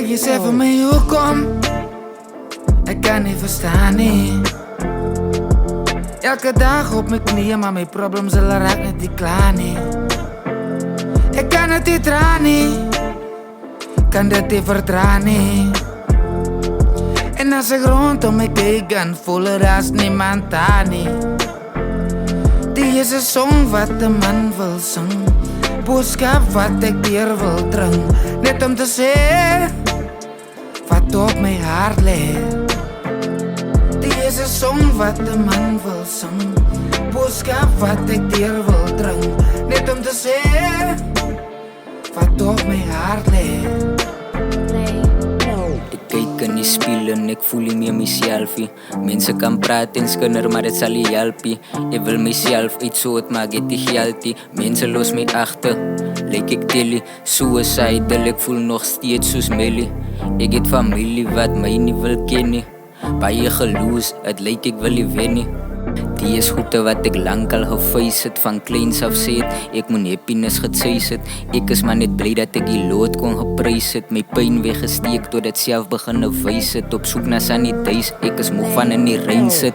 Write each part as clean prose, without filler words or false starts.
je zei van mij hoe kom? Ik kan niet verstaan nie. Elke dag op mijn knieën, maar mijn problemen zullen raak net die klaar nie. Ik kan het niet draaien nie. Kan dit niet verdraaien nie. En als ik rondom me kijk, dan voel er als niemand daar nie. Die is een song wat de man wil zingen. Boodschap wat ik hier wil dringen. Net om te zeggen wat op mijn hart ligt. Die is een song wat de man wil zingen. Boodschap wat ik hier wil dringen. Net om te zeggen wat op mijn hart ligt. Ik kijk in die spiegel en ik voel niet meer mezelf. Mensen kan praten en skunner, maar het zal niet helpen. Ik wil mezelf uitzoeken, maar ik heb geld. Mensen los mij achter, lijk ik tilly. Suicidal, ik voel nog steeds zoals Melly. Ik heb familie wat mij niet wil kennen. Bij je geloos, het lijkt ik wil je winnen. Die is goed wat ik lang al gefeest het, van kleins af zit. Ik moet happiness getseis het. Ik is maar net blij dat ik die lood kon geprys het. My pijn weggesteek tot het zelf beginnen wys het. Op zoek naar saniteit, ik is moeg van in die rein sit.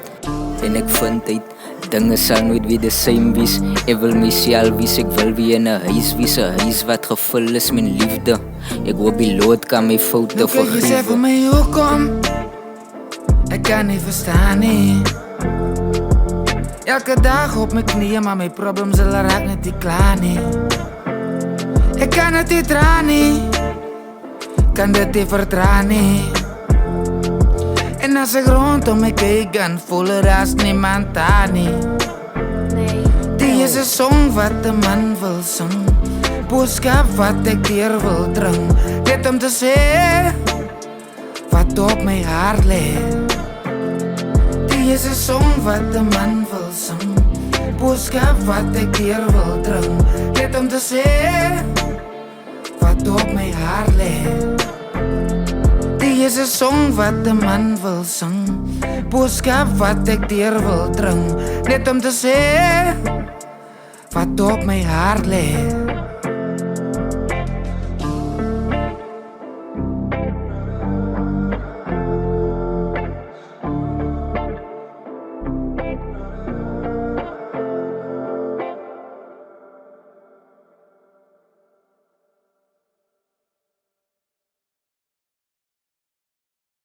En ik vind uit, dinge sal nooit weer de same wees. Ik wil myself wees, ik wil weer in een huis wees. Een huis wat gevul is met liefde. Ik hoop die lood kan my fouten vergeven. Je zei van mij hoe kom? Ik kan niet verstaan nie. Elke dag op mijn knieën, maar mijn problemen zullen raak net die klaar nie. Ik kan het niet draaien nie. Kan dit niet verdraaien nie. En als ik rondom me kijk, dan voel er als niemand daar nie. Die is een song wat de man wil zingen. Boodschap wat ik hier wil dringen. Net om te zeggen wat op mijn hart ligt. Die is een song wat de man wil zingen. Boodschap wat ik hier wil dringen. Net om te zeggen wat op mijn hart ligt. Die is een song wat de man wil zingen. Boodschap wat ik hier wil dringen. Net om te zeggen wat op mijn hart ligt.